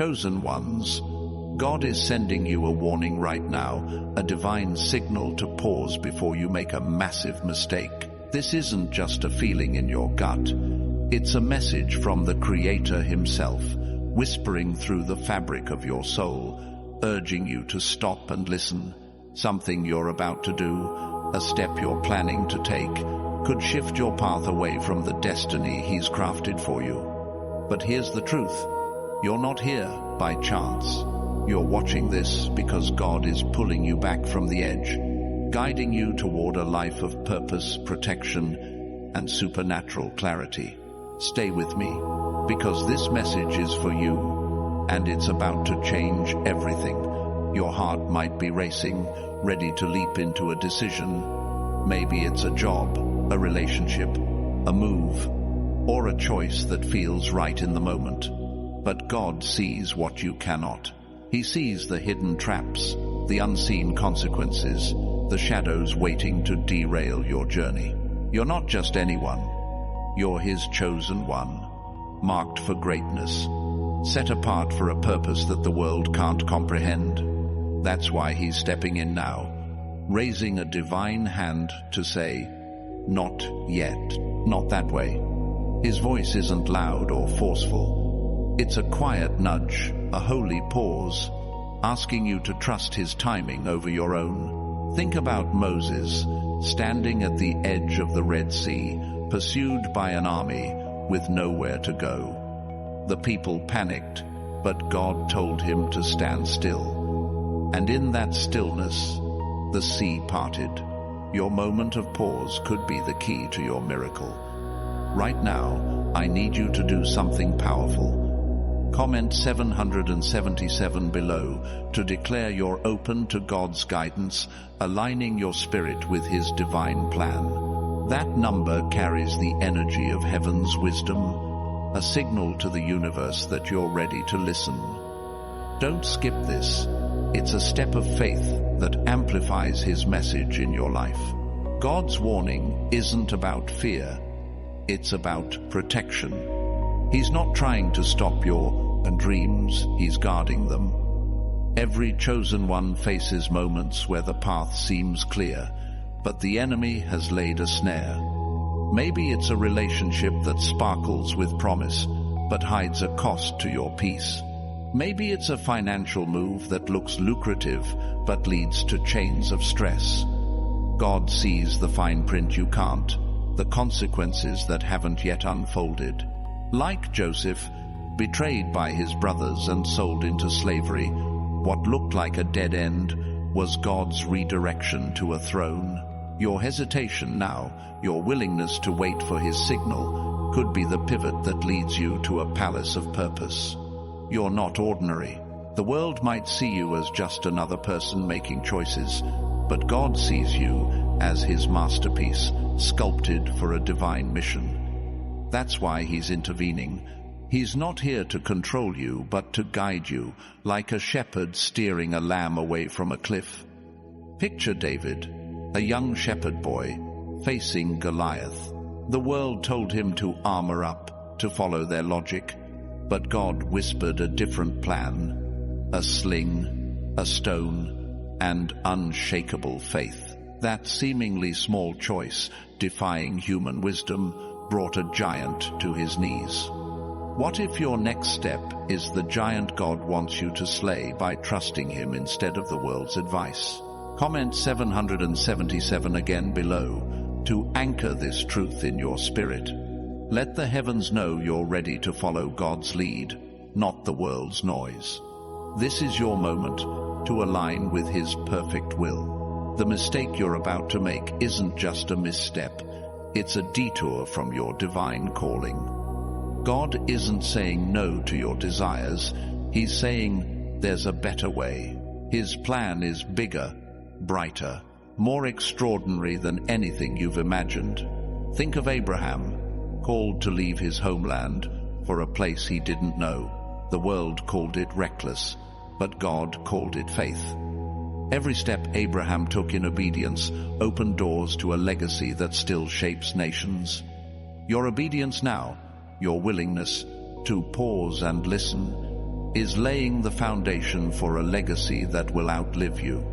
Chosen ones, God is sending you a warning right now, a divine signal to pause before you make a massive mistake. This isn't just a feeling in your gut. It's a message from the Creator himself, whispering through the fabric of your soul, urging you to stop and listen. Something you're about to do, a step you're planning to take, could shift your path away from the destiny He's crafted for you. But here's the truth. You're not here by chance. You're watching this because God is pulling you back from the edge, guiding you toward a life of purpose, protection, and supernatural clarity. Stay with me, because this message is for you, and it's about to change everything. Your heart might be racing, ready to leap into a decision. Maybe it's a job, a relationship, a move, or a choice that feels right in the moment. But God sees what you cannot. He sees the hidden traps, the unseen consequences, the shadows waiting to derail your journey. You're not just anyone. You're His chosen one, marked for greatness, set apart for a purpose that the world can't comprehend. That's why He's stepping in now, raising a divine hand to say, "Not yet, not that way." His voice isn't loud or forceful. It's a quiet nudge, a holy pause, asking you to trust His timing over your own. Think about Moses, standing at the edge of the Red Sea, pursued by an army with nowhere to go. The people panicked, but God told him to stand still. And in that stillness, the sea parted. Your moment of pause could be the key to your miracle. Right now, I need you to do something powerful. Comment 777 below to declare you're open to God's guidance, aligning your spirit with His divine plan. That number carries the energy of heaven's wisdom, a signal to the universe that you're ready to listen. Don't skip this. It's a step of faith that amplifies His message in your life. God's warning isn't about fear. It's about protection. He's not trying to stop your dreams. He's guarding them. Every chosen one faces moments where the path seems clear, but the enemy has laid a snare. Maybe it's a relationship that sparkles with promise, but hides a cost to your peace. Maybe it's a financial move that looks lucrative, but leads to chains of stress. God sees the fine print you can't, the consequences that haven't yet unfolded. Like Joseph, betrayed by his brothers and sold into slavery, what looked like a dead end was God's redirection to a throne. Your hesitation now, your willingness to wait for His signal, could be the pivot that leads you to a palace of purpose. You're not ordinary. The world might see you as just another person making choices, but God sees you as His masterpiece, sculpted for a divine mission. That's why He's intervening. He's not here to control you, but to guide you, like a shepherd steering a lamb away from a cliff. Picture David, a young shepherd boy, facing Goliath. The world told him to armor up, to follow their logic, but God whispered a different plan: a sling, a stone, and unshakable faith. That seemingly small choice, defying human wisdom, brought a giant to his knees. What if your next step is the giant God wants you to slay by trusting Him instead of the world's advice? Comment 777 again below to anchor this truth in your spirit. Let the heavens know you're ready to follow God's lead, not the world's noise. This is your moment to align with His perfect will. The mistake you're about to make isn't just a misstep. It's a detour from your divine calling. God isn't saying no to your desires. He's saying there's a better way. His plan is bigger, brighter, more extraordinary than anything you've imagined. Think of Abraham, called to leave his homeland for a place he didn't know. The world called it reckless, but God called it faith. Every step Abraham took in obedience opened doors to a legacy that still shapes nations. Your obedience now, your willingness to pause and listen, is laying the foundation for a legacy that will outlive you.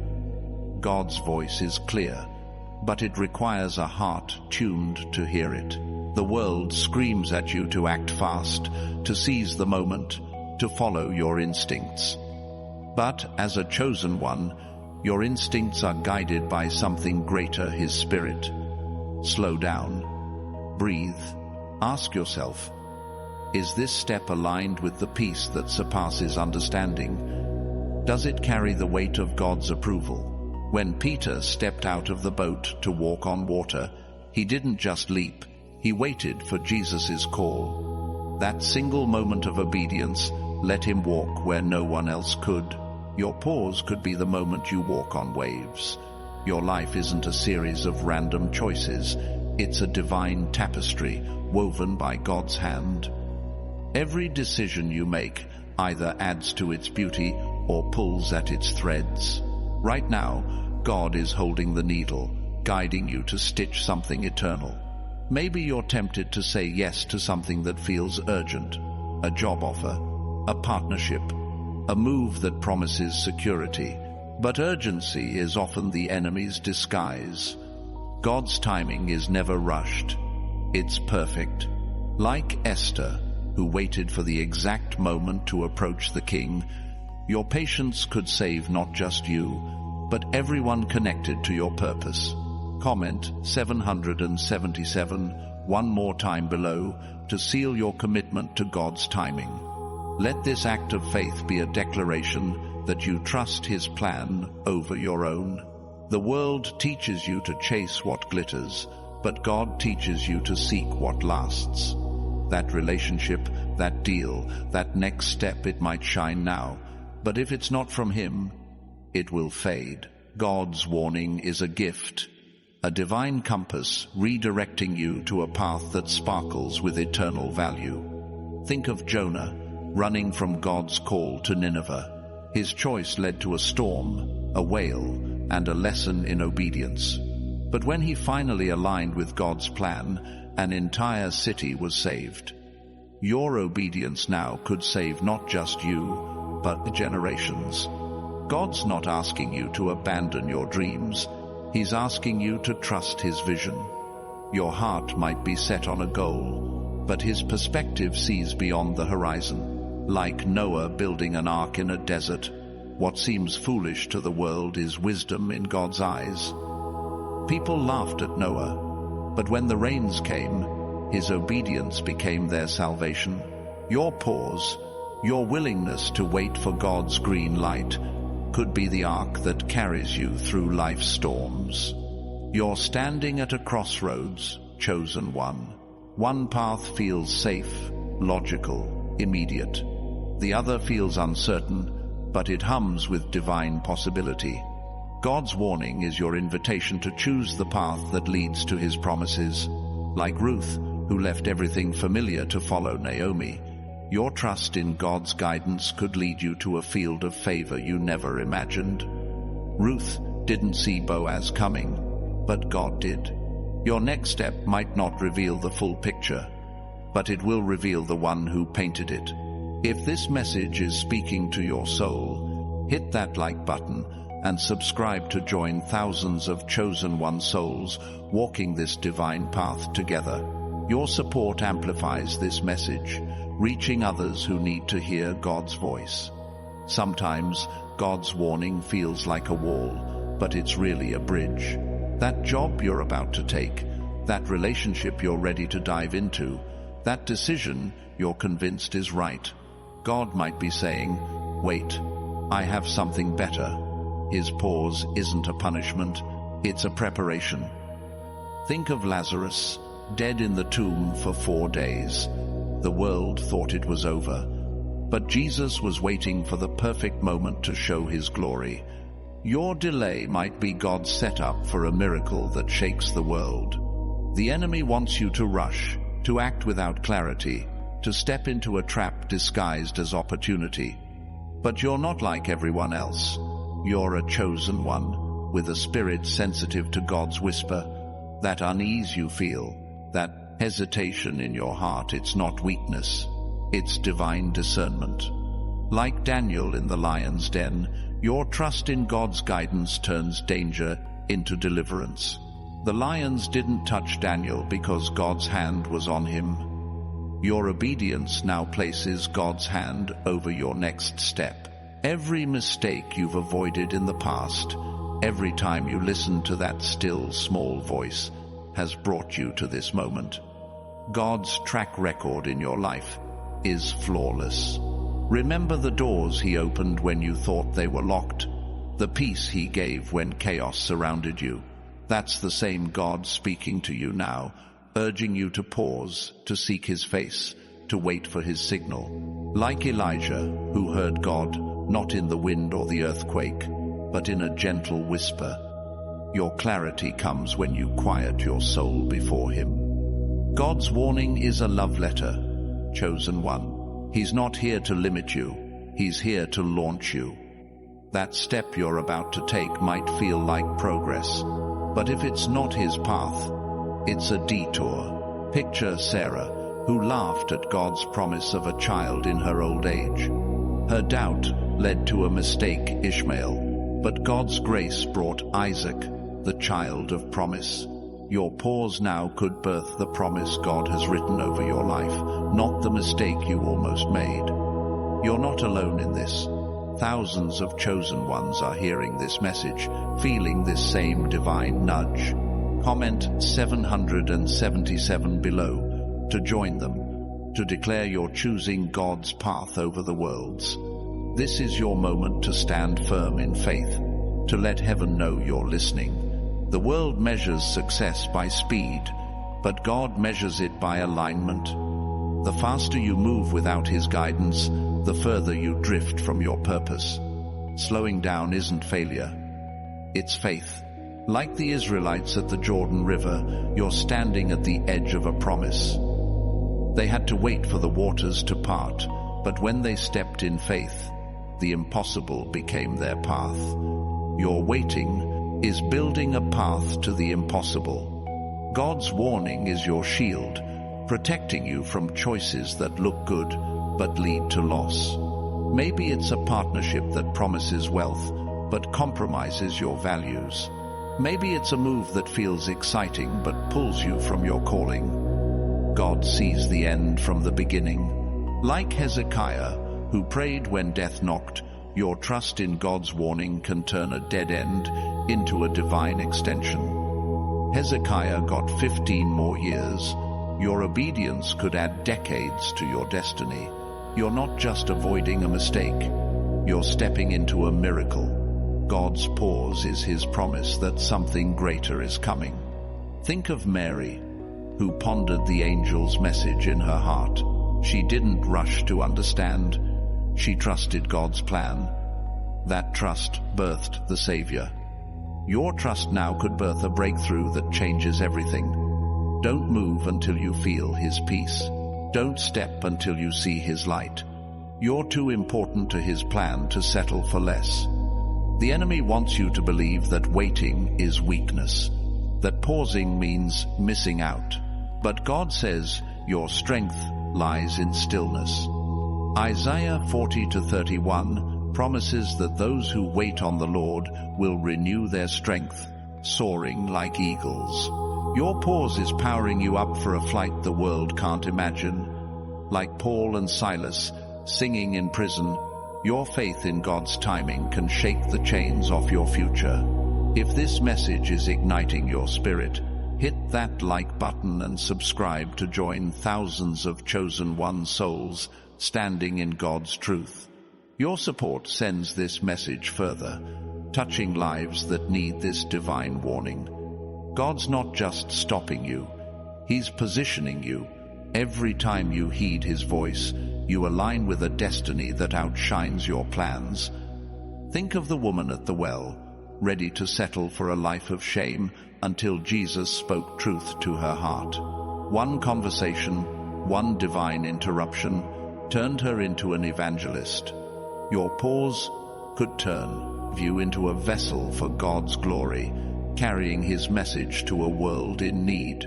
God's voice is clear, but it requires a heart tuned to hear it. The world screams at you to act fast, to seize the moment, to follow your instincts. But as a chosen one, your instincts are guided by something greater, His Spirit. Slow down. Breathe. Ask yourself, is this step aligned with the peace that surpasses understanding? Does it carry the weight of God's approval? When Peter stepped out of the boat to walk on water, he didn't just leap, he waited for Jesus' call. That single moment of obedience let him walk where no one else could. Your pause could be the moment you walk on waves. Your life isn't a series of random choices. It's a divine tapestry woven by God's hand. Every decision you make either adds to its beauty or pulls at its threads. Right now, God is holding the needle, guiding you to stitch something eternal. Maybe you're tempted to say yes to something that feels urgent, a job offer, a partnership, a move that promises security. But urgency is often the enemy's disguise. God's timing is never rushed. It's perfect. Like Esther, who waited for the exact moment to approach the king, your patience could save not just you, but everyone connected to your purpose. Comment 777 one more time below to seal your commitment to God's timing. Let this act of faith be a declaration that you trust His plan over your own. The world teaches you to chase what glitters, but God teaches you to seek what lasts. That relationship, that deal, that next step, it might shine now, but if it's not from Him, it will fade. God's warning is a gift, a divine compass redirecting you to a path that sparkles with eternal value. Think of Jonah, running from God's call to Nineveh. His choice led to a storm, a whale, and a lesson in obedience. But when he finally aligned with God's plan, an entire city was saved. Your obedience now could save not just you, but generations. God's not asking you to abandon your dreams. He's asking you to trust His vision. Your heart might be set on a goal, but His perspective sees beyond the horizon. Like Noah building an ark in a desert, what seems foolish to the world is wisdom in God's eyes. People laughed at Noah, but when the rains came, his obedience became their salvation. Your pause, your willingness to wait for God's green light, could be the ark that carries you through life's storms. You're standing at a crossroads, chosen one. One path feels safe, logical, immediate. The other feels uncertain, but it hums with divine possibility. God's warning is your invitation to choose the path that leads to His promises. Like Ruth, who left everything familiar to follow Naomi, your trust in God's guidance could lead you to a field of favor you never imagined. Ruth didn't see Boaz coming, but God did. Your next step might not reveal the full picture, but it will reveal the one who painted it. If this message is speaking to your soul, hit that like button and subscribe to join thousands of chosen one souls walking this divine path together. Your support amplifies this message, reaching others who need to hear God's voice. Sometimes God's warning feels like a wall, but it's really a bridge. That job you're about to take, that relationship you're ready to dive into, that decision you're convinced is right. God might be saying, "Wait, I have something better." His pause isn't a punishment, it's a preparation. Think of Lazarus, dead in the tomb for 4 days. The world thought it was over, but Jesus was waiting for the perfect moment to show His glory. Your delay might be God's setup for a miracle that shakes the world. The enemy wants you to rush, to act without clarity, to step into a trap disguised as opportunity. But you're not like everyone else. You're a chosen one, with a spirit sensitive to God's whisper. That unease you feel, that hesitation in your heart, it's not weakness, it's divine discernment. Like Daniel in the lion's den, your trust in God's guidance turns danger into deliverance. The lions didn't touch Daniel because God's hand was on him. Your obedience now places God's hand over your next step. Every mistake you've avoided in the past, every time you listen to that still small voice, has brought you to this moment. God's track record in your life is flawless. Remember the doors He opened when you thought they were locked, the peace He gave when chaos surrounded you. That's the same God speaking to you now, urging you to pause, to seek His face, to wait for His signal. Like Elijah, who heard God, not in the wind or the earthquake, but in a gentle whisper. Your clarity comes when you quiet your soul before Him. God's warning is a love letter, chosen one. He's not here to limit you, He's here to launch you. That step you're about to take might feel like progress, but if it's not His path, it's a detour. Picture Sarah, who laughed at God's promise of a child in her old age. Her doubt led to a mistake, Ishmael, but God's grace brought Isaac, the child of promise. Your pause now could birth the promise God has written over your life, not the mistake you almost made. You're not alone in this. Thousands of chosen ones are hearing this message, feeling this same divine nudge. Comment 777 below to join them, to declare you're choosing God's path over the world's. This is your moment to stand firm in faith, to let heaven know you're listening. The world measures success by speed, but God measures it by alignment. The faster you move without His guidance, the further you drift from your purpose. Slowing down isn't failure, it's faith. Like the Israelites at the Jordan River, you're standing at the edge of a promise. They had to wait for the waters to part, but when they stepped in faith, the impossible became their path. Your waiting is building a path to the impossible. God's warning is your shield, protecting you from choices that look good but lead to loss. Maybe it's a partnership that promises wealth but compromises your values. Maybe it's a move that feels exciting but pulls you from your calling. God sees the end from the beginning. Like Hezekiah, who prayed when death knocked, your trust in God's warning can turn a dead end into a divine extension. Hezekiah got 15 more years. Your obedience could add decades to your destiny. You're not just avoiding a mistake, you're stepping into a miracle. God's pause is His promise that something greater is coming. Think of Mary, who pondered the angel's message in her heart. She didn't rush to understand. She trusted God's plan. That trust birthed the Savior. Your trust now could birth a breakthrough that changes everything. Don't move until you feel His peace. Don't step until you see His light. You're too important to His plan to settle for less. The enemy wants you to believe that waiting is weakness, that pausing means missing out. But God says your strength lies in stillness. Isaiah 40-31 promises that those who wait on the Lord will renew their strength, soaring like eagles. Your pause is powering you up for a flight the world can't imagine. Like Paul and Silas, singing in prison, your faith in God's timing can shake the chains off your future. If this message is igniting your spirit, hit that like button and subscribe to join thousands of chosen one souls standing in God's truth. Your support sends this message further, touching lives that need this divine warning. God's not just stopping you, He's positioning you. Every time you heed His voice, you align with a destiny that outshines your plans. Think of the woman at the well, ready to settle for a life of shame until Jesus spoke truth to her heart. One conversation, one divine interruption, turned her into an evangelist. Your pause could turn you into a vessel for God's glory, carrying His message to a world in need.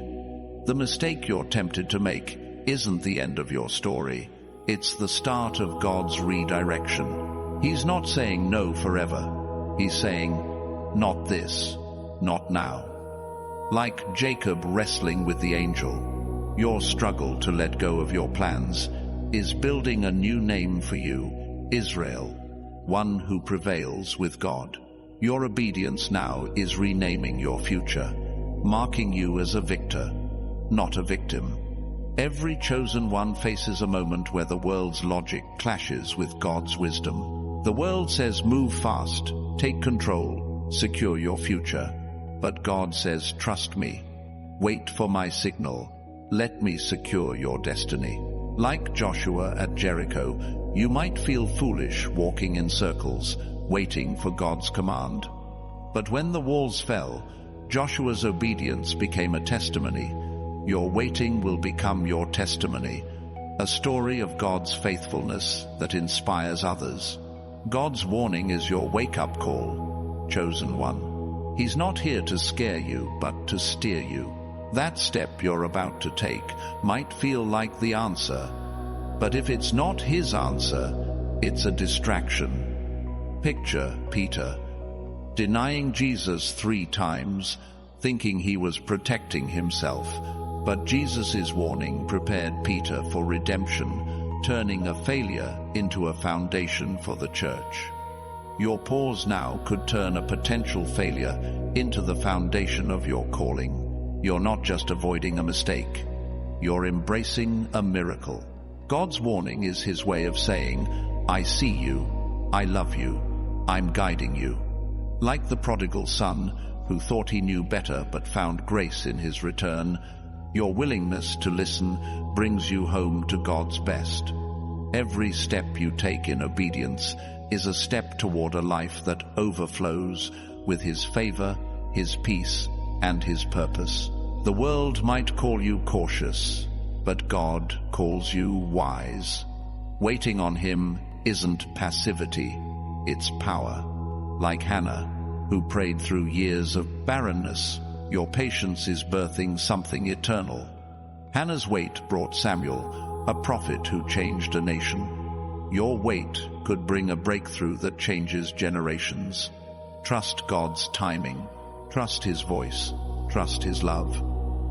The mistake you're tempted to make isn't the end of your story. It's the start of God's redirection. He's not saying no forever. He's saying, not this, not now. Like Jacob wrestling with the angel, your struggle to let go of your plans is building a new name for you, Israel, one who prevails with God. Your obedience now is renaming your future, marking you as a victor, not a victim. Every chosen one faces a moment where the world's logic clashes with God's wisdom. The world says, move fast, take control, secure your future. But God says, trust me, wait for my signal, let me secure your destiny. Like Joshua at Jericho, you might feel foolish walking in circles, waiting for God's command. But when the walls fell, Joshua's obedience became a testimony. Your waiting will become your testimony, a story of God's faithfulness that inspires others. God's warning is your wake-up call, chosen one. He's not here to scare you, but to steer you. That step you're about to take might feel like the answer, but if it's not his answer, it's a distraction. Picture Peter, denying Jesus 3 times, thinking he was protecting himself. But Jesus' warning prepared Peter for redemption, turning a failure into a foundation for the church. Your pause now could turn a potential failure into the foundation of your calling. You're not just avoiding a mistake, you're embracing a miracle. God's warning is his way of saying, I see you, I love you, I'm guiding you. Like the prodigal son, who thought he knew better but found grace in his return, your willingness to listen brings you home to God's best. Every step you take in obedience is a step toward a life that overflows with his favor, his peace, and his purpose. The world might call you cautious, but God calls you wise. Waiting on him isn't passivity, it's power. Like Hannah, who prayed through years of barrenness, your patience is birthing something eternal. Hannah's wait brought Samuel, a prophet who changed a nation. Your wait could bring a breakthrough that changes generations. Trust God's timing. Trust his voice. Trust his love.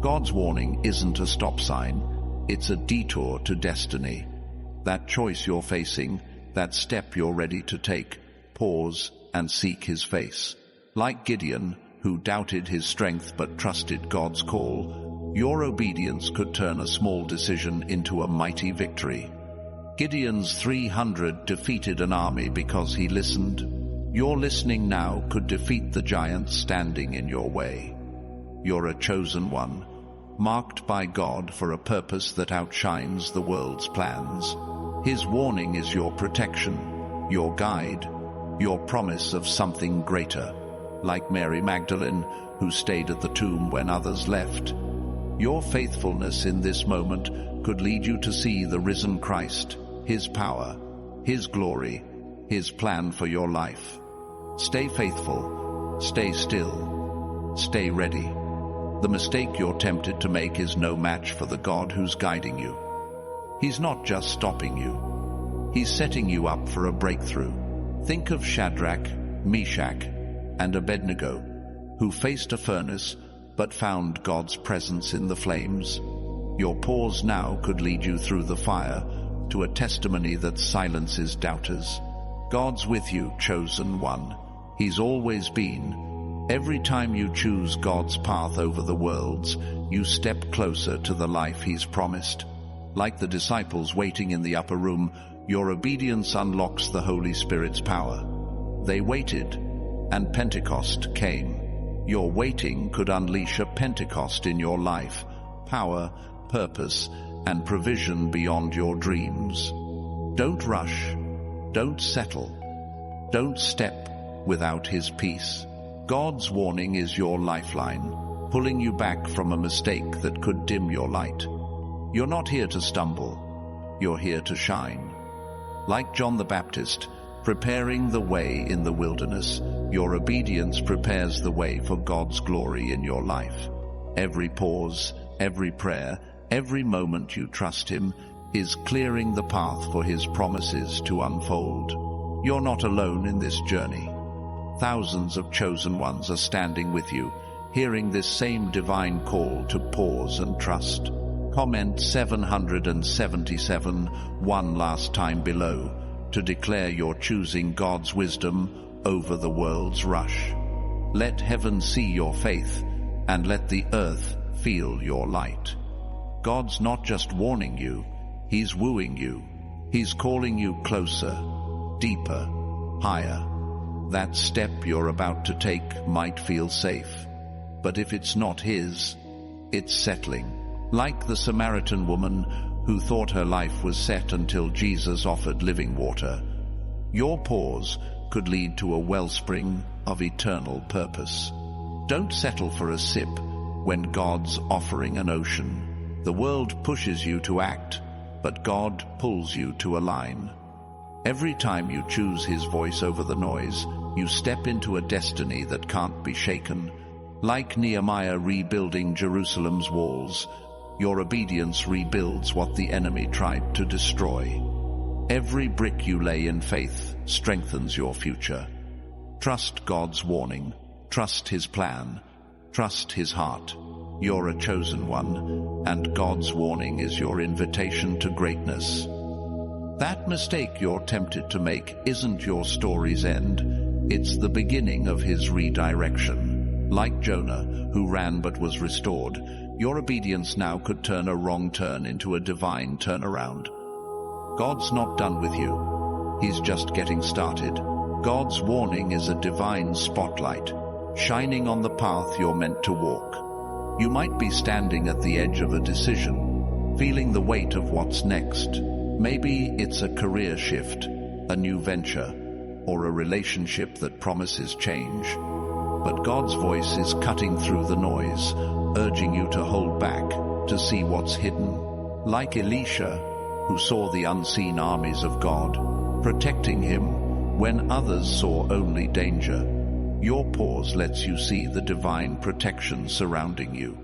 God's warning isn't a stop sign. It's a detour to destiny. That choice you're facing, that step you're ready to take, pause and seek his face. Like Gideon, who doubted his strength but trusted God's call, your obedience could turn a small decision into a mighty victory. Gideon's 300 defeated an army because he listened. Your listening now could defeat the giants standing in your way. You're a chosen one, marked by God for a purpose that outshines the world's plans. His warning is your protection, your guide, your promise of something greater. Like Mary Magdalene, who stayed at the tomb when others left, your faithfulness in this moment could lead you to see the risen Christ, his power, his glory, his plan for your life. Stay faithful, stay still, stay ready. The mistake you're tempted to make is no match for the God who's guiding you. He's not just stopping you, he's setting you up for a breakthrough. Think of Shadrach, Meshach, and Abednego, who faced a furnace but found God's presence in the flames. Your pause now could lead you through the fire to a testimony that silences doubters. God's with you, chosen one. He's always been. Every time you choose God's path over the world's, you step closer to the life he's promised. Like the disciples waiting in the upper room, your obedience unlocks the Holy Spirit's power. They waited, and Pentecost came. Your waiting could unleash a Pentecost in your life, power, purpose, and provision beyond your dreams. Don't rush, don't settle, don't step without his peace. God's warning is your lifeline, pulling you back from a mistake that could dim your light. You're not here to stumble, you're here to shine. Like John the Baptist, preparing the way in the wilderness, your obedience prepares the way for God's glory in your life. Every pause, every prayer, every moment you trust him is clearing the path for his promises to unfold. You're not alone in this journey. Thousands of chosen ones are standing with you, hearing this same divine call to pause and trust. Comment 777 one last time below to declare you're choosing God's wisdom over the world's rush. Let heaven see your faith, and let the earth feel your light. God's not just warning you, He's wooing you. He's calling you closer, deeper, higher. That step you're about to take might feel safe, but if it's not His, it's settling. Like the Samaritan woman who thought her life was set until Jesus offered living water, your pause could lead to a wellspring of eternal purpose. Don't settle for a sip when God's offering an ocean. The world pushes you to act, but God pulls you to align. Every time you choose His voice over the noise, you step into a destiny that can't be shaken. Like Nehemiah rebuilding Jerusalem's walls, your obedience rebuilds what the enemy tried to destroy. Every brick you lay in faith strengthens your future. Trust God's warning. Trust His plan. Trust His heart. You're a chosen one, and God's warning is your invitation to greatness. That mistake you're tempted to make isn't your story's end. It's the beginning of His redirection. Like Jonah, who ran but was restored, your obedience now could turn a wrong turn into a divine turnaround. God's not done with you. He's just getting started. God's warning is a divine spotlight, shining on the path you're meant to walk. You might be standing at the edge of a decision, feeling the weight of what's next. Maybe it's a career shift, a new venture, or a relationship that promises change. But God's voice is cutting through the noise, urging you to hold back, to see what's hidden. Like Elisha, who saw the unseen armies of God, protecting him when others saw only danger. Your pause lets you see the divine protection surrounding you.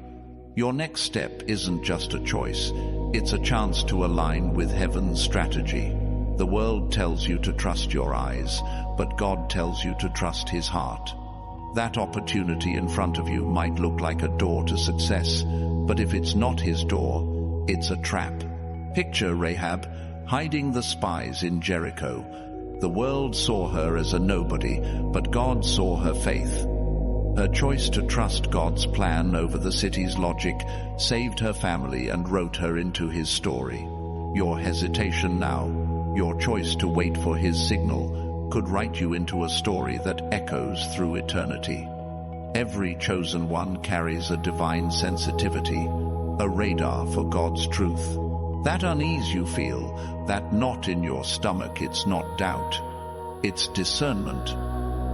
Your next step isn't just a choice, it's a chance to align with heaven's strategy. The world tells you to trust your eyes, but God tells you to trust His heart. That opportunity in front of you might look like a door to success, but if it's not His door, it's a trap. Picture Rahab hiding the spies in Jericho. The world saw her as a nobody, but God saw her faith. Her choice to trust God's plan over the city's logic saved her family and wrote her into His story. Your hesitation now, your choice to wait for His signal, could write you into a story that echoes through eternity. Every chosen one carries a divine sensitivity, a radar for God's truth. That unease you feel, that knot in your stomach, it's not doubt, it's discernment.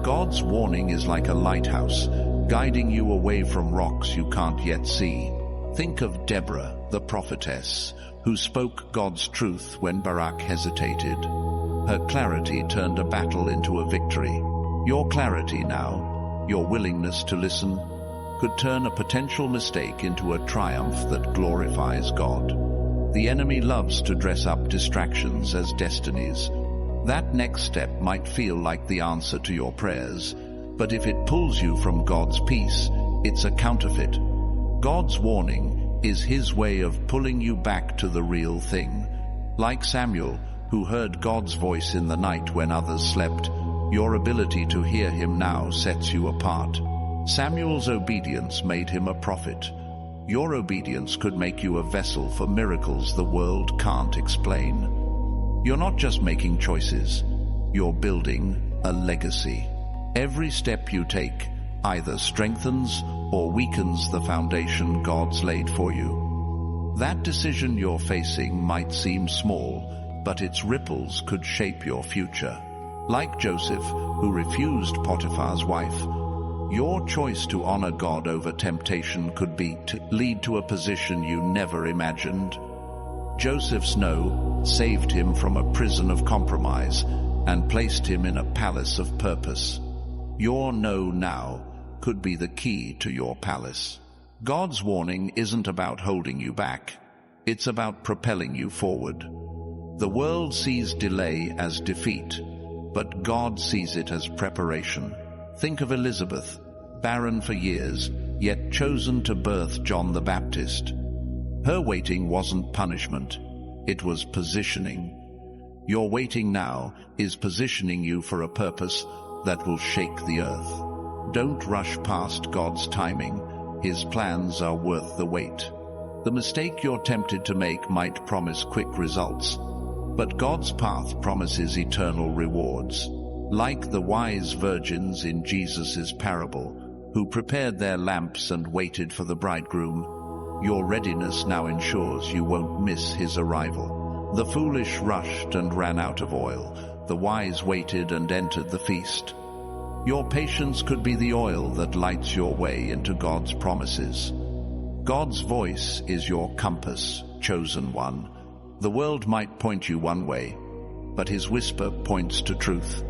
God's warning is like a lighthouse, guiding you away from rocks you can't yet see. Think of Deborah, the prophetess, who spoke God's truth when Barak hesitated. Her clarity turned a battle into a victory. Your clarity now, your willingness to listen, could turn a potential mistake into a triumph that glorifies God. The enemy loves to dress up distractions as destinies. That next step might feel like the answer to your prayers, but if it pulls you from God's peace, it's a counterfeit. God's warning is His way of pulling you back to the real thing. Like Samuel, who heard God's voice in the night when others slept, your ability to hear Him now sets you apart. Samuel's obedience made him a prophet. Your obedience could make you a vessel for miracles the world can't explain. You're not just making choices, you're building a legacy. Every step you take either strengthens or weakens the foundation God's laid for you. That decision you're facing might seem small, but its ripples could shape your future. Like Joseph, who refused Potiphar's wife, your choice to honor God over temptation could lead to a position you never imagined. Joseph's no saved him from a prison of compromise and placed him in a palace of purpose. Your no now could be the key to your palace. God's warning isn't about holding you back. It's about propelling you forward. The world sees delay as defeat, but God sees it as preparation. Think of Elizabeth, barren for years, yet chosen to birth John the Baptist. Her waiting wasn't punishment, it was positioning. Your waiting now is positioning you for a purpose that will shake the earth. Don't rush past God's timing. His plans are worth the wait. The mistake you're tempted to make might promise quick results, but God's path promises eternal rewards. Like the wise virgins in Jesus' parable, who prepared their lamps and waited for the bridegroom, your readiness now ensures you won't miss his arrival. The foolish rushed and ran out of oil. The wise waited and entered the feast. Your patience could be the oil that lights your way into God's promises. God's voice is your compass, chosen one. The world might point you one way, but his whisper points to truth.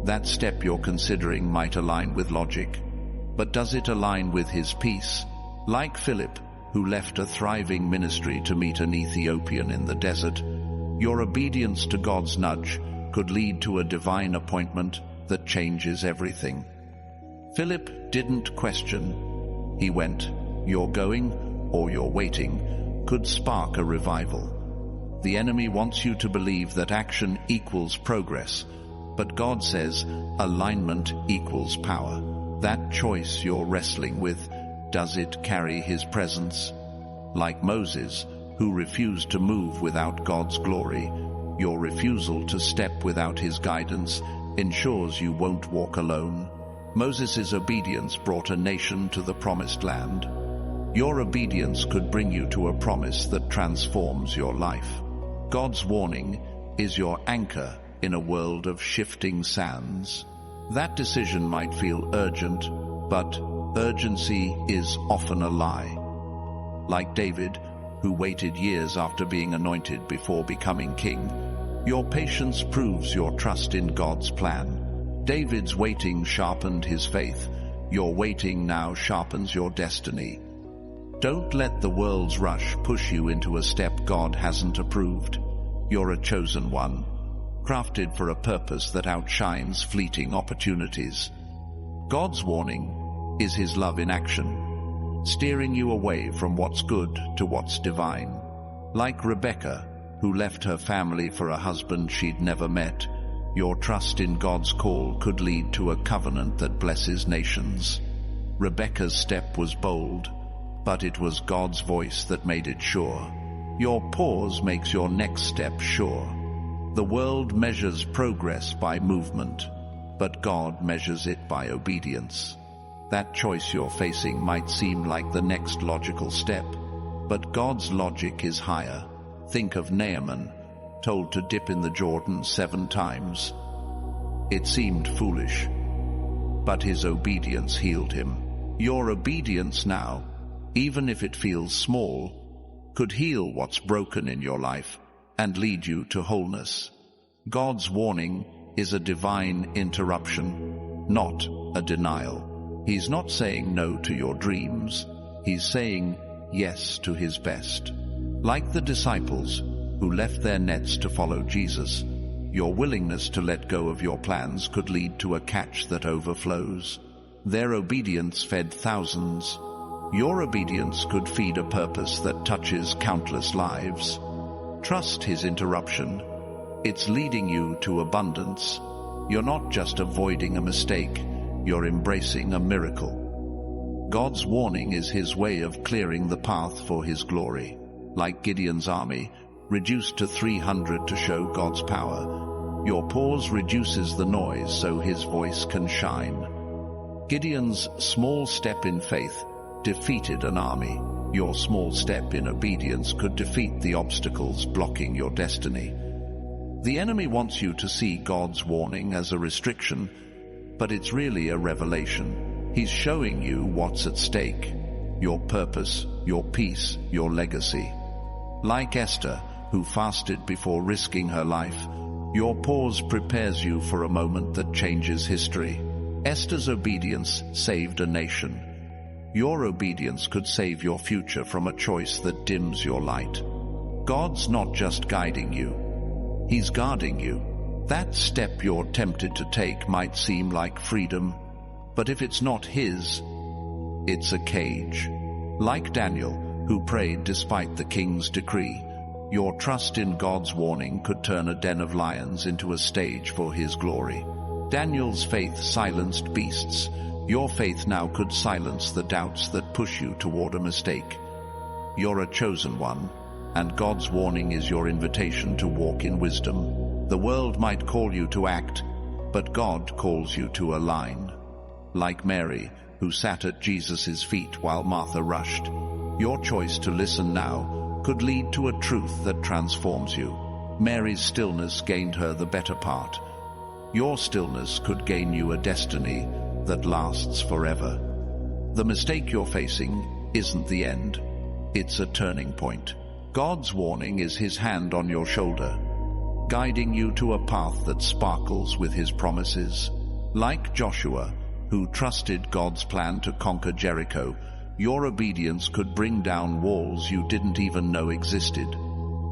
That step you're considering might align with logic, but does it align with his peace? Like Philip, who left a thriving ministry to meet an Ethiopian in the desert, your obedience to God's nudge could lead to a divine appointment that changes everything. Philip didn't question. He went. Your going, or your waiting, could spark a revival. The enemy wants you to believe that action equals progress, but God says alignment equals power. That choice you're wrestling with, does it carry his presence? Like Moses, who refused to move without God's glory, your refusal to step without his guidance ensures you won't walk alone. Moses' obedience brought a nation to the promised land. Your obedience could bring you to a promise that transforms your life. God's warning is your anchor in a world of shifting sands. That decision might feel urgent, but urgency is often a lie. Like David, who waited years after being anointed before becoming king, your patience proves your trust in God's plan. David's waiting sharpened his faith. Your waiting now sharpens your destiny. Don't let the world's rush push you into a step God hasn't approved. You're a chosen one, crafted for a purpose that outshines fleeting opportunities. God's warning is his love in action, steering you away from what's good to what's divine. Like Rebecca, who left her family for a husband she'd never met, your trust in God's call could lead to a covenant that blesses nations. Rebecca's step was bold, but it was God's voice that made it sure. Your pause makes your next step sure. The world measures progress by movement, but God measures it by obedience. That choice you're facing might seem like the next logical step, but God's logic is higher. Think of Naaman, told to dip in the Jordan 7 times. It seemed foolish, but his obedience healed him. Your obedience now, even if it feels small, could heal what's broken in your life and lead you to wholeness. God's warning is a divine interruption, not a denial. He's not saying no to your dreams. He's saying yes to his best. Like the disciples who left their nets to follow Jesus, your willingness to let go of your plans could lead to a catch that overflows. Their obedience fed thousands. Your obedience could feed a purpose that touches countless lives. Trust his interruption. It's leading you to abundance. You're not just avoiding a mistake, you're embracing a miracle. God's warning is his way of clearing the path for his glory. Like Gideon's army, reduced to 300 to show God's power, your pause reduces the noise so his voice can shine. Gideon's small step in faith defeated an army. Your small step in obedience could defeat the obstacles blocking your destiny. The enemy wants you to see God's warning as a restriction, but it's really a revelation. He's showing you what's at stake: your purpose, your peace, your legacy. Like Esther, who fasted before risking her life, your pause prepares you for a moment that changes history. Esther's obedience saved a nation. Your obedience could save your future from a choice that dims your light. God's not just guiding you, He's guarding you. That step you're tempted to take might seem like freedom, but if it's not His, it's a cage. Like Daniel, who prayed despite the king's decree, your trust in God's warning could turn a den of lions into a stage for His glory. Daniel's faith silenced beasts. Your faith now could silence the doubts that push you toward a mistake. You're a chosen one, and God's warning is your invitation to walk in wisdom. The world might call you to act, but God calls you to align. Like Mary, who sat at Jesus' feet while Martha rushed, your choice to listen now could lead to a truth that transforms you. Mary's stillness gained her the better part. Your stillness could gain you a destiny that lasts forever. The mistake you're facing isn't the end. It's a turning point. God's warning is His hand on your shoulder, guiding you to a path that sparkles with His promises. Like Joshua, who trusted God's plan to conquer Jericho, your obedience could bring down walls you didn't even know existed.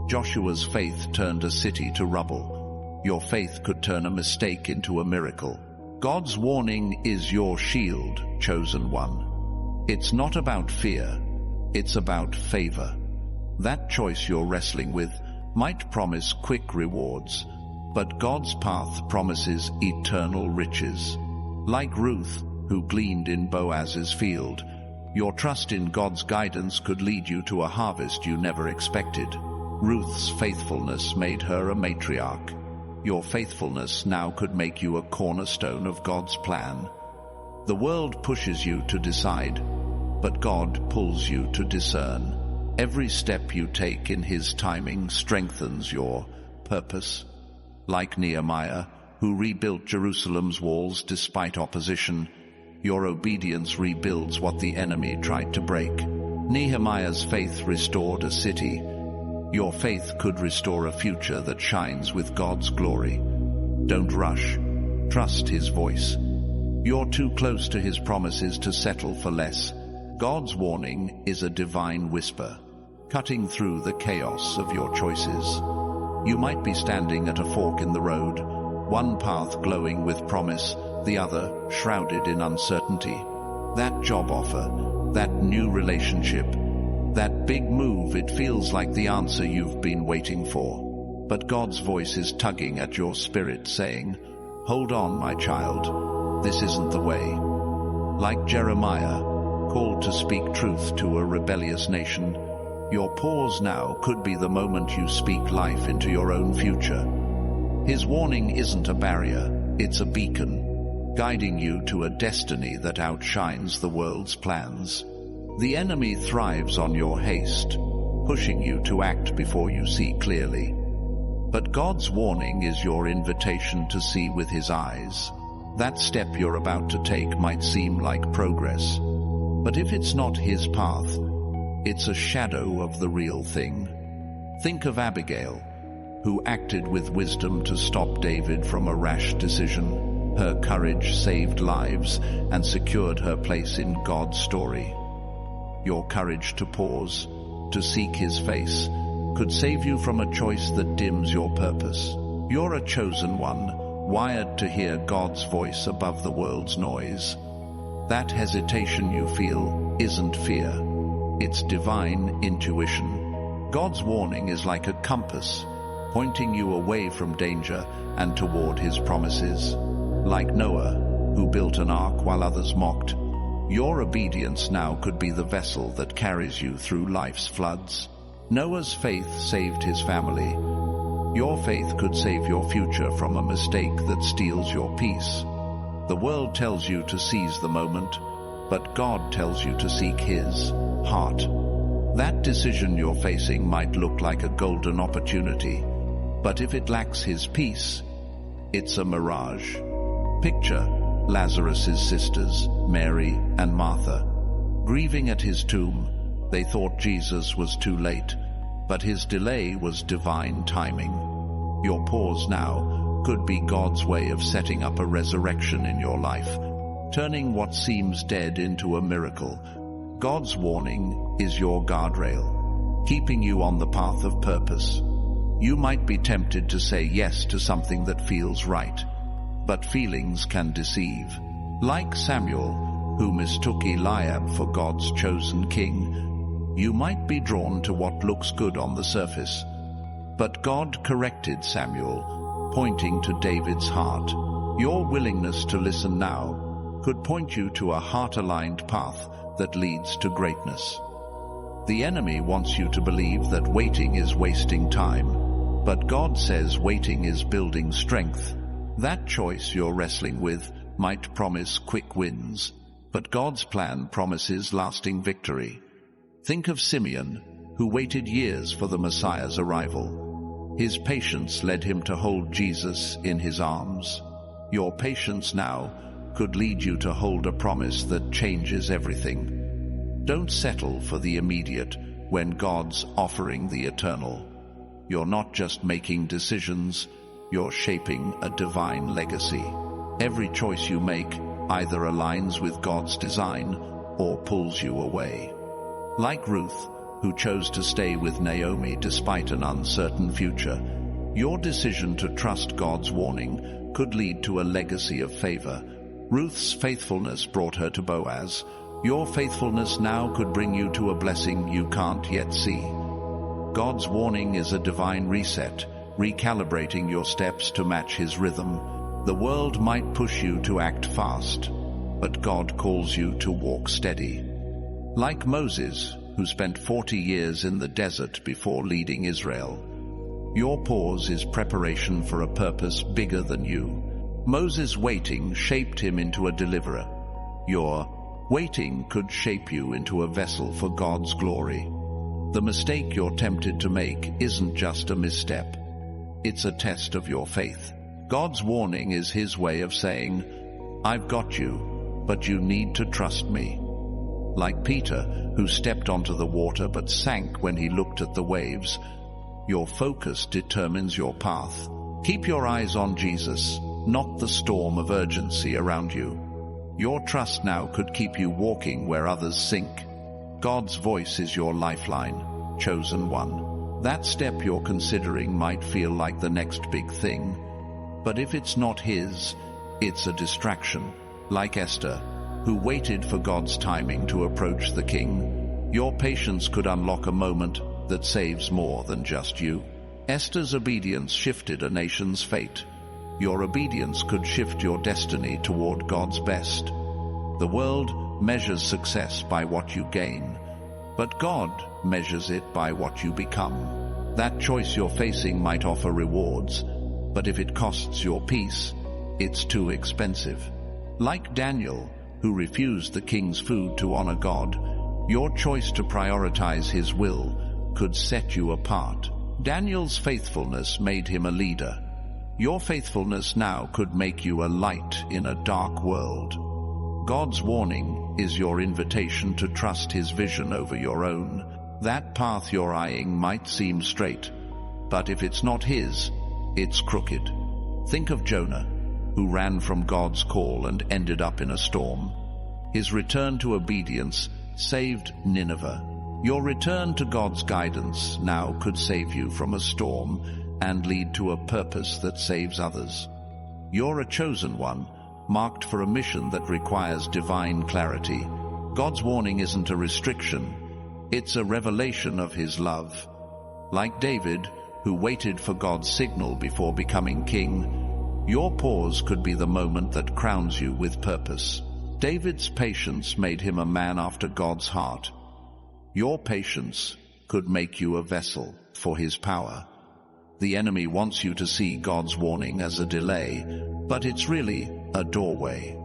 Joshua's faith turned a city to rubble. Your faith could turn a mistake into a miracle. God's warning is your shield, chosen one. It's not about fear, it's about favor. That choice you're wrestling with might promise quick rewards, but God's path promises eternal riches. Like Ruth, who gleaned in Boaz's field, your trust in God's guidance could lead you to a harvest you never expected. Ruth's faithfulness made her a matriarch. Your faithfulness now could make you a cornerstone of God's plan. The world pushes you to decide, but God pulls you to discern. Every step you take in His timing strengthens your purpose. Like Nehemiah, who rebuilt Jerusalem's walls despite opposition, your obedience rebuilds what the enemy tried to break. Nehemiah's faith restored a city. Your faith could restore a future that shines with God's glory. Don't rush. Trust His voice. You're too close to His promises to settle for less. God's warning is a divine whisper, cutting through the chaos of your choices. You might be standing at a fork in the road, one path glowing with promise, the other shrouded in uncertainty. That job offer, that new relationship, that big move, it feels like the answer you've been waiting for. But God's voice is tugging at your spirit, saying, "Hold on, my child, this isn't the way." Like Jeremiah, called to speak truth to a rebellious nation, your pause now could be the moment you speak life into your own future. His warning isn't a barrier, it's a beacon, guiding you to a destiny that outshines the world's plans. The enemy thrives on your haste, pushing you to act before you see clearly. But God's warning is your invitation to see with His eyes. That step you're about to take might seem like progress, but if it's not His path, it's a shadow of the real thing. Think of Abigail, who acted with wisdom to stop David from a rash decision. Her courage saved lives and secured her place in God's story. Your courage to pause, to seek His face, could save you from a choice that dims your purpose. You're a chosen one, wired to hear God's voice above the world's noise. That hesitation you feel isn't fear, it's divine intuition. God's warning is like a compass, pointing you away from danger and toward His promises. Like Noah, who built an ark while others mocked, your obedience now could be the vessel that carries you through life's floods. Noah's faith saved his family. Your faith could save your future from a mistake that steals your peace. The world tells you to seize the moment, but God tells you to seek His heart. That decision you're facing might look like a golden opportunity, but if it lacks His peace, it's a mirage. Picture Lazarus' sisters, Mary and Martha. Grieving at His tomb, they thought Jesus was too late, but His delay was divine timing. Your pause now could be God's way of setting up a resurrection in your life, turning what seems dead into a miracle. God's warning is your guardrail, keeping you on the path of purpose. You might be tempted to say yes to something that feels right, but feelings can deceive. Like Samuel, who mistook Eliab for God's chosen king, you might be drawn to what looks good on the surface. But God corrected Samuel, pointing to David's heart. Your willingness to listen now could point you to a heart-aligned path that leads to greatness. The enemy wants you to believe that waiting is wasting time, but God says waiting is building strength. That choice you're wrestling with might promise quick wins, but God's plan promises lasting victory. Think of Simeon, who waited years for the Messiah's arrival. His patience led him to hold Jesus in his arms. Your patience now could lead you to hold a promise that changes everything. Don't settle for the immediate when God's offering the eternal. You're not just making decisions, you're shaping a divine legacy. Every choice you make either aligns with God's design or pulls you away. Like Ruth, who chose to stay with Naomi despite an uncertain future, your decision to trust God's warning could lead to a legacy of favor. Ruth's faithfulness brought her to Boaz. Your faithfulness now could bring you to a blessing you can't yet see. God's warning is a divine reset, recalibrating your steps to match His rhythm. The world might push you to act fast, but God calls you to walk steady. Like Moses, who spent 40 years in the desert before leading Israel, your pause is preparation for a purpose bigger than you. Moses' waiting shaped him into a deliverer. Your waiting could shape you into a vessel for God's glory. The mistake you're tempted to make isn't just a misstep. It's a test of your faith. God's warning is His way of saying, I've got you, but you need to trust me. Like Peter, who stepped onto the water but sank when he looked at the waves, your focus determines your path. Keep your eyes on Jesus, not the storm of urgency around you. Your trust now could keep you walking where others sink. God's voice is your lifeline, chosen one. That step you're considering might feel like the next big thing, but if it's not His, it's a distraction. Like Esther, who waited for God's timing to approach the king, your patience could unlock a moment that saves more than just you. Esther's obedience shifted a nation's fate. Your obedience could shift your destiny toward God's best. The world measures success by what you gain, but God measures it by what you become. That choice you're facing might offer rewards, but if it costs your peace, it's too expensive. Like Daniel, who refused the king's food to honor God, your choice to prioritize His will could set you apart. Daniel's faithfulness made him a leader. Your faithfulness now could make you a light in a dark world. God's warning is your invitation to trust His vision over your own. That path you're eyeing might seem straight, but if it's not His, it's crooked. Think of Jonah, who ran from God's call and ended up in a storm. His return to obedience saved Nineveh. Your return to God's guidance now could save you from a storm and lead to a purpose that saves others. You're a chosen one, marked for a mission that requires divine clarity. God's warning isn't a restriction, it's a revelation of His love. Like David, who waited for God's signal before becoming king, your pause could be the moment that crowns you with purpose. David's patience made him a man after God's heart. Your patience could make you a vessel for His power. The enemy wants you to see God's warning as a delay, but it's really a doorway.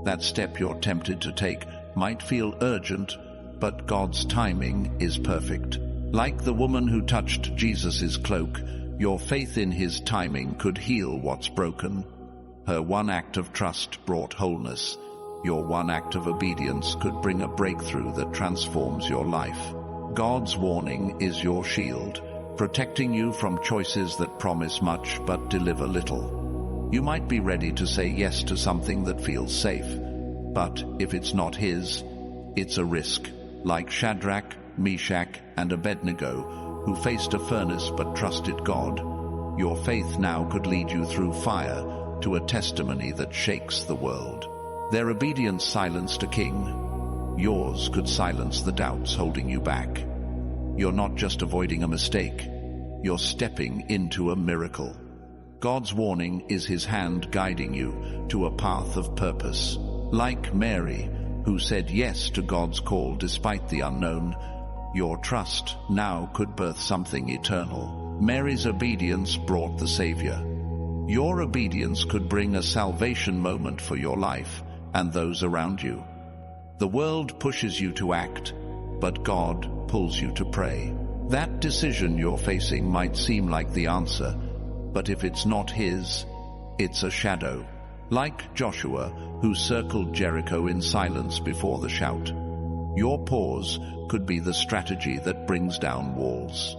That step you're tempted to take might feel urgent, but God's timing is perfect. Like the woman who touched Jesus' cloak, your faith in His timing could heal what's broken. Her one act of trust brought wholeness. Your one act of obedience could bring a breakthrough that transforms your life. God's warning is your shield, protecting you from choices that promise much but deliver little. You might be ready to say yes to something that feels safe, but if it's not His, it's a risk. Like Shadrach, Meshach, and Abednego, who faced a furnace but trusted God. Your faith now could lead you through fire to a testimony that shakes the world. Their obedience silenced a king. Yours could silence the doubts holding you back. You're not just avoiding a mistake. You're stepping into a miracle. God's warning is His hand guiding you to a path of purpose. Like Mary, who said yes to God's call despite the unknown, your trust now could birth something eternal. Mary's obedience brought the Savior. Your obedience could bring a salvation moment for your life and those around you. The world pushes you to act, but God pulls you to pray. That decision you're facing might seem like the answer, but if it's not His, it's a shadow. Like Joshua, who circled Jericho in silence before the shout. Your pause could be the strategy that brings down walls.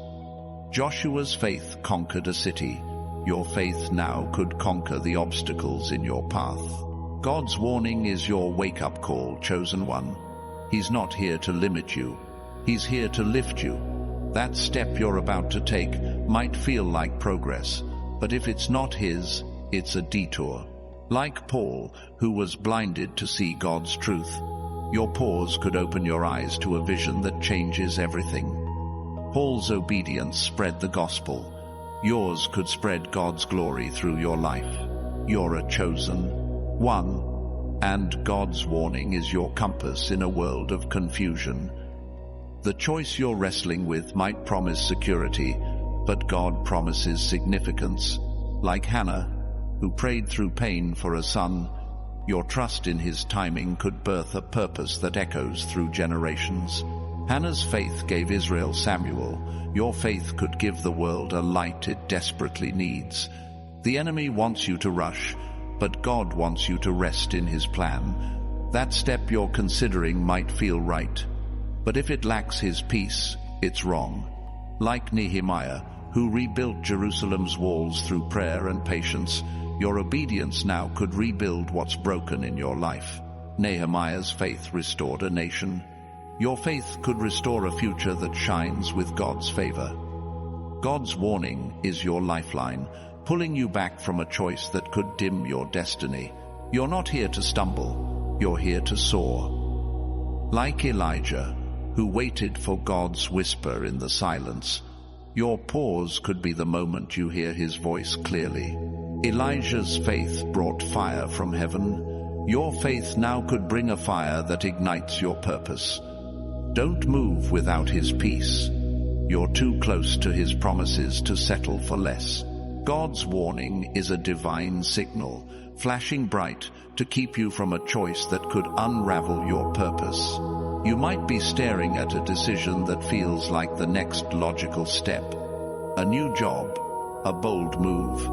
Joshua's faith conquered a city. Your faith now could conquer the obstacles in your path. God's warning is your wake-up call, chosen one. He's not here to limit you. He's here to lift you. That step you're about to take might feel like progress, but if it's not His, it's a detour. Like Paul, who was blinded to see God's truth, your pause could open your eyes to a vision that changes everything. Paul's obedience spread the gospel. Yours could spread God's glory through your life. You're a chosen one, and God's warning is your compass in a world of confusion. The choice you're wrestling with might promise security, but God promises significance. Like Hannah, who prayed through pain for a son, your trust in His timing could birth a purpose that echoes through generations. Hannah's faith gave Israel Samuel. Your faith could give the world a light it desperately needs. The enemy wants you to rush, but God wants you to rest in His plan. That step you're considering might feel right, but if it lacks His peace, it's wrong. Like Nehemiah, who rebuilt Jerusalem's walls through prayer and patience, your obedience now could rebuild what's broken in your life. Nehemiah's faith restored a nation. Your faith could restore a future that shines with God's favor. God's warning is your lifeline, pulling you back from a choice that could dim your destiny. You're not here to stumble, you're here to soar. Like Elijah, who waited for God's whisper in the silence, your pause could be the moment you hear His voice clearly. Elijah's faith brought fire from heaven. Your faith now could bring a fire that ignites your purpose. Don't move without His peace. You're too close to His promises to settle for less. God's warning is a divine signal, flashing bright to keep you from a choice that could unravel your purpose. You might be staring at a decision that feels like the next logical step. A new job, a bold move,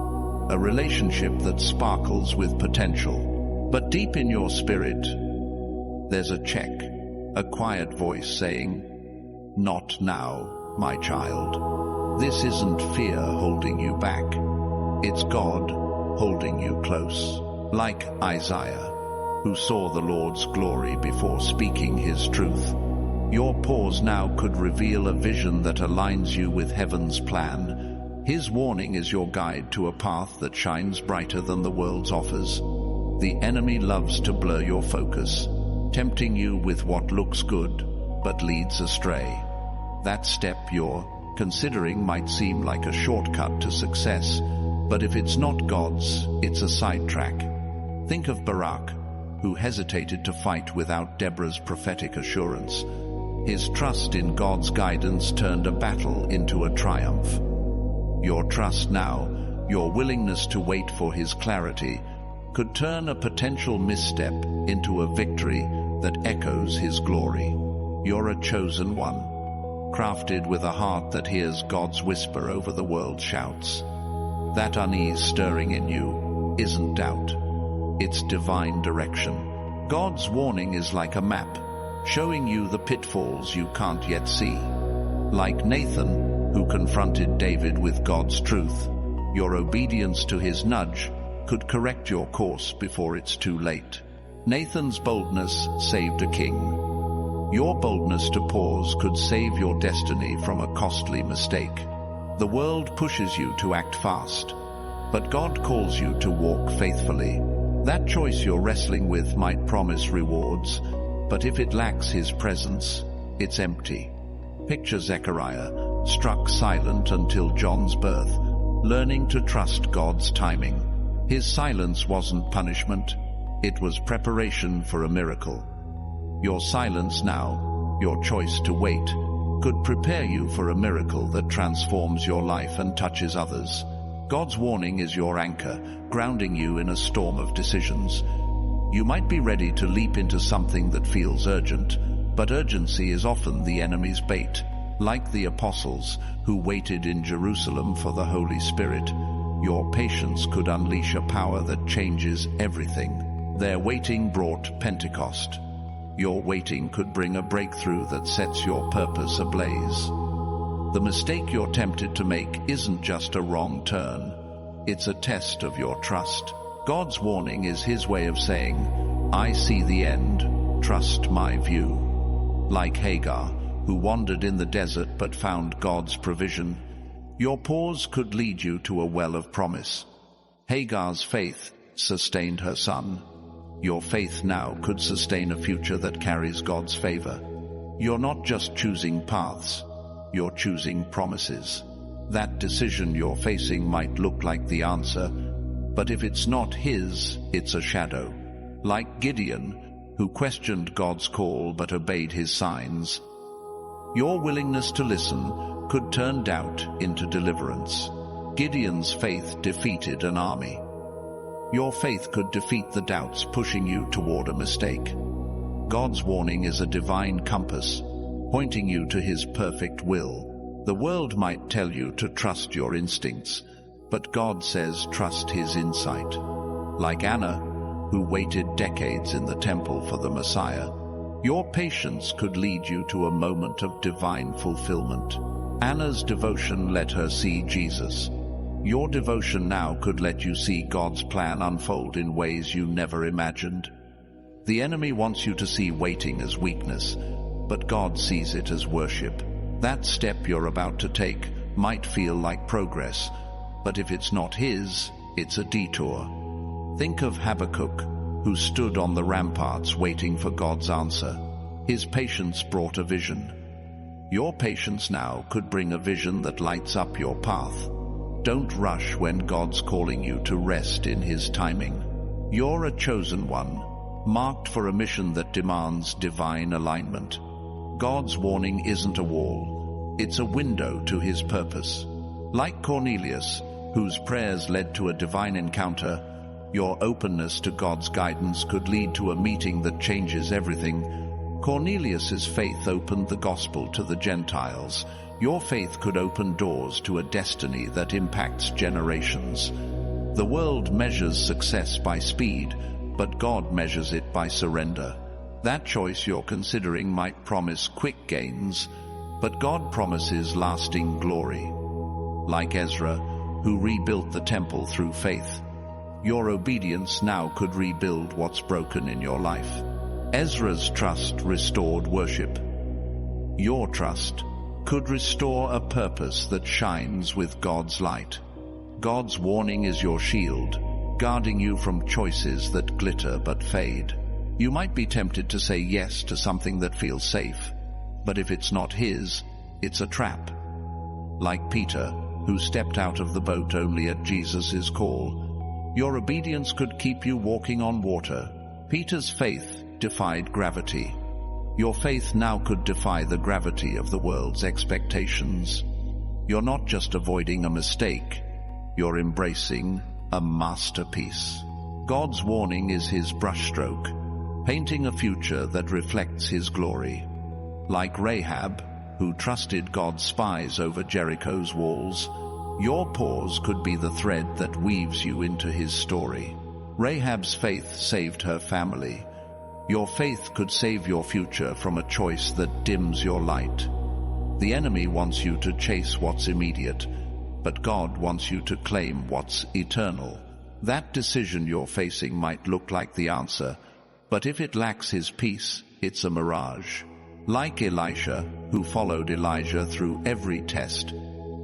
a relationship that sparkles with potential. But deep in your spirit, there's a check, a quiet voice saying, "Not now, my child." This isn't fear holding you back. It's God holding you close. Like Isaiah, who saw the Lord's glory before speaking His truth, your pause now could reveal a vision that aligns you with heaven's plan. His warning is your guide to a path that shines brighter than the world's offers. The enemy loves to blur your focus, tempting you with what looks good, but leads astray. That step you're considering might seem like a shortcut to success, but if it's not God's, it's a sidetrack. Think of Barak, who hesitated to fight without Deborah's prophetic assurance. His trust in God's guidance turned a battle into a triumph. Your trust now, your willingness to wait for His clarity, could turn a potential misstep into a victory that echoes His glory. You're a chosen one, crafted with a heart that hears God's whisper over the world's shouts. That unease stirring in you isn't doubt, it's divine direction. God's warning is like a map, showing you the pitfalls you can't yet see. Like Nathan, who confronted David with God's truth, your obedience to his nudge could correct your course before it's too late. Nathan's boldness saved a king. Your boldness to pause could save your destiny from a costly mistake. The world pushes you to act fast, but God calls you to walk faithfully. That choice you're wrestling with might promise rewards, but if it lacks His presence, it's empty. Picture Zechariah, struck silent until John's birth, learning to trust God's timing. His silence wasn't punishment, it was preparation for a miracle. Your silence now, your choice to wait, could prepare you for a miracle that transforms your life and touches others. God's warning is your anchor, grounding you in a storm of decisions. You might be ready to leap into something that feels urgent, but urgency is often the enemy's bait. Like the apostles who waited in Jerusalem for the Holy Spirit, your patience could unleash a power that changes everything. Their waiting brought Pentecost. Your waiting could bring a breakthrough that sets your purpose ablaze. The mistake you're tempted to make isn't just a wrong turn. It's a test of your trust. God's warning is His way of saying, I see the end, trust my view. Like Hagar, who wandered in the desert but found God's provision, your pause could lead you to a well of promise. Hagar's faith sustained her son. Your faith now could sustain a future that carries God's favor. You're not just choosing paths, you're choosing promises. That decision you're facing might look like the answer, but if it's not His, it's a shadow. Like Gideon, who questioned God's call but obeyed His signs, your willingness to listen could turn doubt into deliverance. Gideon's faith defeated an army. Your faith could defeat the doubts pushing you toward a mistake. God's warning is a divine compass, pointing you to His perfect will. The world might tell you to trust your instincts, but God says trust His insight. Like Anna, who waited decades in the temple for the Messiah, your patience could lead you to a moment of divine fulfillment. Anna's devotion let her see Jesus. Your devotion now could let you see God's plan unfold in ways you never imagined. The enemy wants you to see waiting as weakness, but God sees it as worship. That step you're about to take might feel like progress, but if it's not His, it's a detour. Think of Habakkuk, who stood on the ramparts waiting for God's answer. His patience brought a vision. Your patience now could bring a vision that lights up your path. Don't rush when God's calling you to rest in His timing. You're a chosen one, marked for a mission that demands divine alignment. God's warning isn't a wall, it's a window to His purpose. Like Cornelius, whose prayers led to a divine encounter, your openness to God's guidance could lead to a meeting that changes everything. Cornelius's faith opened the gospel to the Gentiles. Your faith could open doors to a destiny that impacts generations. The world measures success by speed, but God measures it by surrender. That choice you're considering might promise quick gains, but God promises lasting glory. Like Ezra, who rebuilt the temple through faith, your obedience now could rebuild what's broken in your life. Ezra's trust restored worship. Your trust could restore a purpose that shines with God's light. God's warning is your shield, guarding you from choices that glitter but fade. You might be tempted to say yes to something that feels safe, but if it's not His, it's a trap. Like Peter, who stepped out of the boat only at Jesus' call, your obedience could keep you walking on water. Peter's faith defied gravity. Your faith now could defy the gravity of the world's expectations. You're not just avoiding a mistake, you're embracing a masterpiece. God's warning is His brushstroke, painting a future that reflects His glory. Like Rahab, who trusted God's spies over Jericho's walls, your pause could be the thread that weaves you into His story. Rahab's faith saved her family. Your faith could save your future from a choice that dims your light. The enemy wants you to chase what's immediate, but God wants you to claim what's eternal. That decision you're facing might look like the answer, but if it lacks His peace, it's a mirage. Like Elisha, who followed Elijah through every test,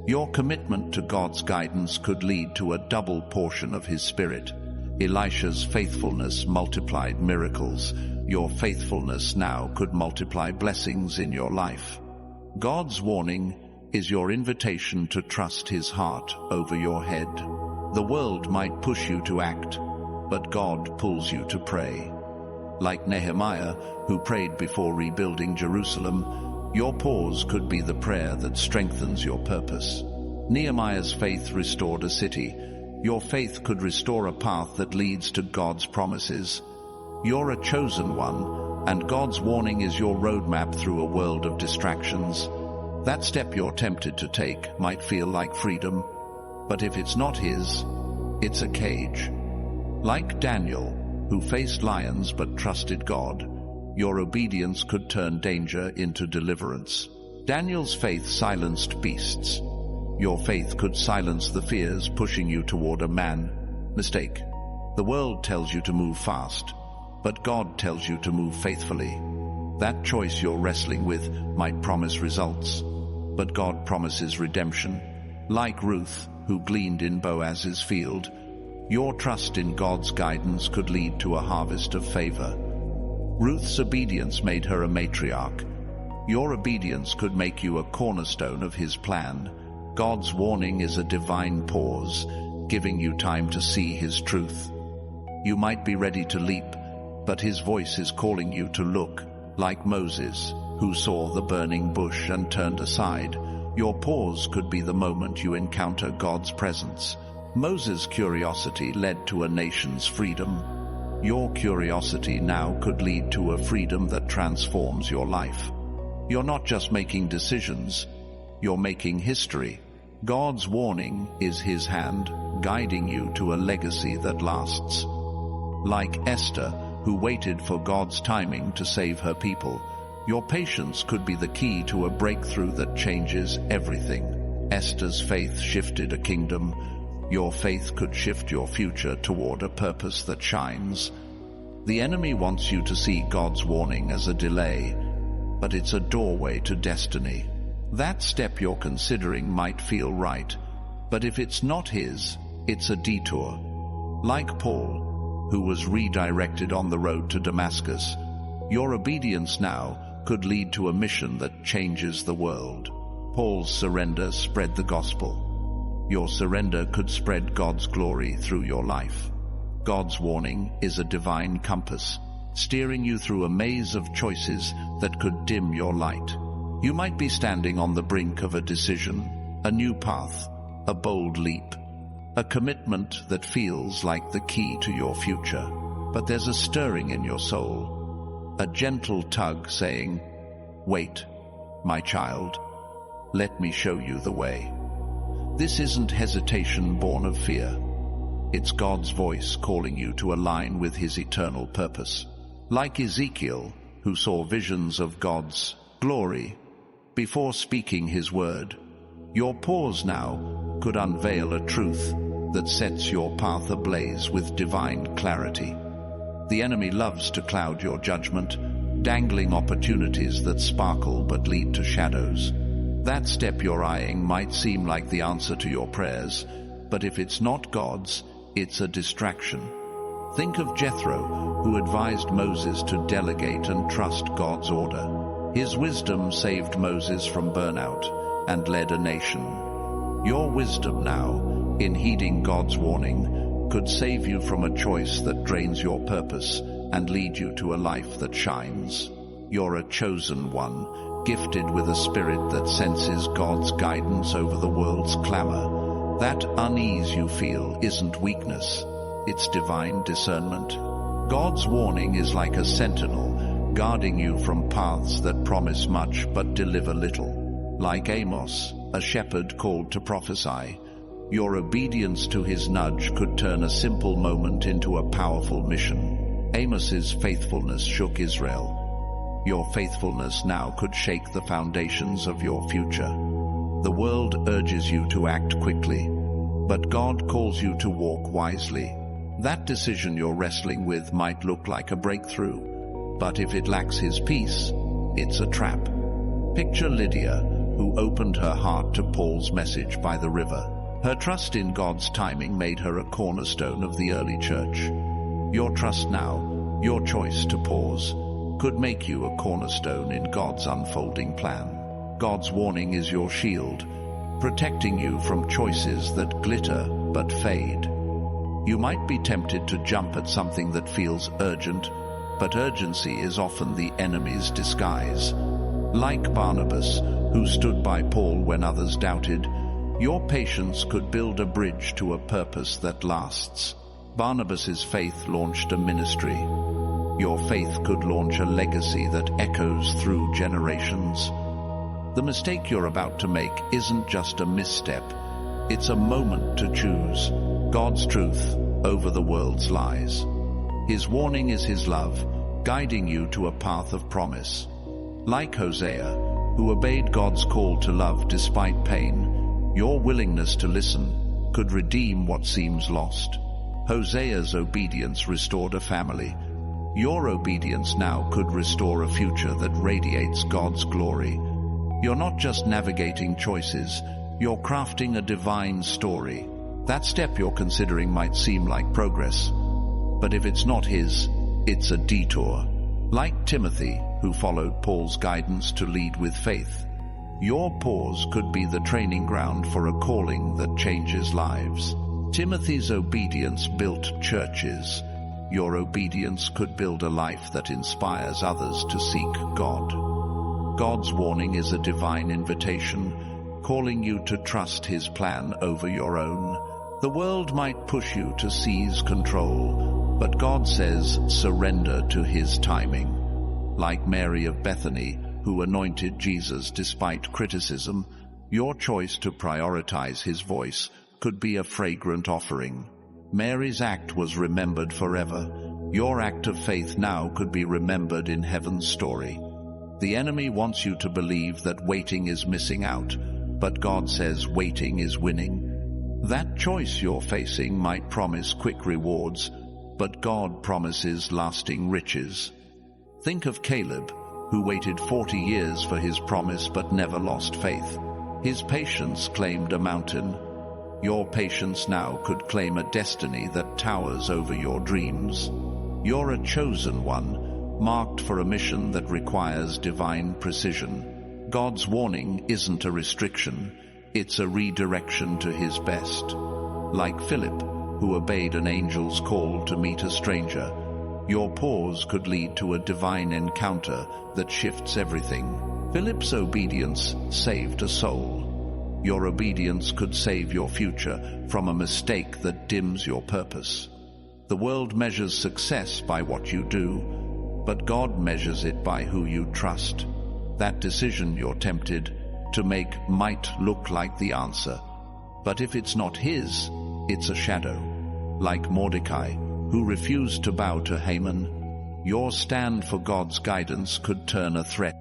your commitment to God's guidance could lead to a double portion of His Spirit. Elisha's faithfulness multiplied miracles. Your faithfulness now could multiply blessings in your life. God's warning is your invitation to trust His heart over your head. The world might push you to act, but God pulls you to pray. Like Nehemiah, who prayed before rebuilding Jerusalem, your pause could be the prayer that strengthens your purpose. Nehemiah's faith restored a city. Your faith could restore a path that leads to God's promises. You're a chosen one, and God's warning is your roadmap through a world of distractions. That step you're tempted to take might feel like freedom, but if it's not His, it's a cage. Like Daniel, who faced lions but trusted God, your obedience could turn danger into deliverance. Daniel's faith silenced beasts. Your faith could silence the fears pushing you toward a mistake. The world tells you to move fast, but God tells you to move faithfully. That choice you're wrestling with might promise results, but God promises redemption. Like Ruth, who gleaned in Boaz's field, your trust in God's guidance could lead to a harvest of favor. Ruth's obedience made her a matriarch. Your obedience could make you a cornerstone of His plan. God's warning is a divine pause, giving you time to see His truth. You might be ready to leap, but His voice is calling you to look. Like Moses, who saw the burning bush and turned aside, your pause could be the moment you encounter God's presence. Moses' curiosity led to a nation's freedom. Your curiosity now could lead to a freedom that transforms your life. You're not just making decisions, you're making history. God's warning is His hand, guiding you to a legacy that lasts. Like Esther, who waited for God's timing to save her people, your patience could be the key to a breakthrough that changes everything. Esther's faith shifted a kingdom. Your faith could shift your future toward a purpose that shines. The enemy wants you to see God's warning as a delay, but it's a doorway to destiny. That step you're considering might feel right, but if it's not His, it's a detour. Like Paul, who was redirected on the road to Damascus, your obedience now could lead to a mission that changes the world. Paul's surrender spread the gospel. Your surrender could spread God's glory through your life. God's warning is a divine compass, steering you through a maze of choices that could dim your light. You might be standing on the brink of a decision, a new path, a bold leap, a commitment that feels like the key to your future. But there's a stirring in your soul, a gentle tug saying, "Wait, my child, let me show you the way." This isn't hesitation born of fear. It's God's voice calling you to align with His eternal purpose. Like Ezekiel, who saw visions of God's glory before speaking His word, your pause now could unveil a truth that sets your path ablaze with divine clarity. The enemy loves to cloud your judgment, dangling opportunities that sparkle but lead to shadows. That step you're eyeing might seem like the answer to your prayers, but if it's not God's, it's a distraction. Think of Jethro, who advised Moses to delegate and trust God's order. His wisdom saved Moses from burnout and led a nation. Your wisdom now, in heeding God's warning, could save you from a choice that drains your purpose and lead you to a life that shines. You're a chosen one, gifted with a spirit that senses God's guidance over the world's clamor. That unease you feel isn't weakness, it's divine discernment. God's warning is like a sentinel, guarding you from paths that promise much but deliver little. Like Amos, a shepherd called to prophesy, your obedience to his nudge could turn a simple moment into a powerful mission. Amos's faithfulness shook Israel. Your faithfulness now could shake the foundations of your future. The world urges you to act quickly, but God calls you to walk wisely. That decision you're wrestling with might look like a breakthrough, but if it lacks His peace, it's a trap. Picture Lydia, who opened her heart to Paul's message by the river. Her trust in God's timing made her a cornerstone of the early church. Your trust now, your choice to pause, could make you a cornerstone in God's unfolding plan. God's warning is your shield, protecting you from choices that glitter but fade. You might be tempted to jump at something that feels urgent, but urgency is often the enemy's disguise. Like Barnabas, who stood by Paul when others doubted, your patience could build a bridge to a purpose that lasts. Barnabas's faith launched a ministry. Your faith could launch a legacy that echoes through generations. The mistake you're about to make isn't just a misstep. It's a moment to choose God's truth over the world's lies. His warning is His love, guiding you to a path of promise. Like Hosea, who obeyed God's call to love despite pain, your willingness to listen could redeem what seems lost. Hosea's obedience restored a family. Your obedience now could restore a future that radiates God's glory. You're not just navigating choices, you're crafting a divine story. That step you're considering might seem like progress, but if it's not His, it's a detour. Like Timothy, who followed Paul's guidance to lead with faith, your pause could be the training ground for a calling that changes lives. Timothy's obedience built churches. Your obedience could build a life that inspires others to seek God. God's warning is a divine invitation, calling you to trust His plan over your own. The world might push you to seize control, but God says surrender to His timing. Like Mary of Bethany, who anointed Jesus despite criticism, your choice to prioritize His voice could be a fragrant offering. Mary's act was remembered forever. Your act of faith now could be remembered in heaven's story. The enemy wants you to believe that waiting is missing out, but God says waiting is winning. That choice you're facing might promise quick rewards, but God promises lasting riches. Think of Caleb, who waited 40 years for his promise but never lost faith. His patience claimed a mountain. Your patience now could claim a destiny that towers over your dreams. You're a chosen one, marked for a mission that requires divine precision. God's warning isn't a restriction, it's a redirection to His best. Like Philip, who obeyed an angel's call to meet a stranger, your pause could lead to a divine encounter that shifts everything. Philip's obedience saved a soul. Your obedience could save your future from a mistake that dims your purpose. The world measures success by what you do, but God measures it by who you trust. That decision you're tempted to make might look like the answer, but if it's not His, it's a shadow. Like Mordecai, who refused to bow to Haman, your stand for God's guidance could turn a threat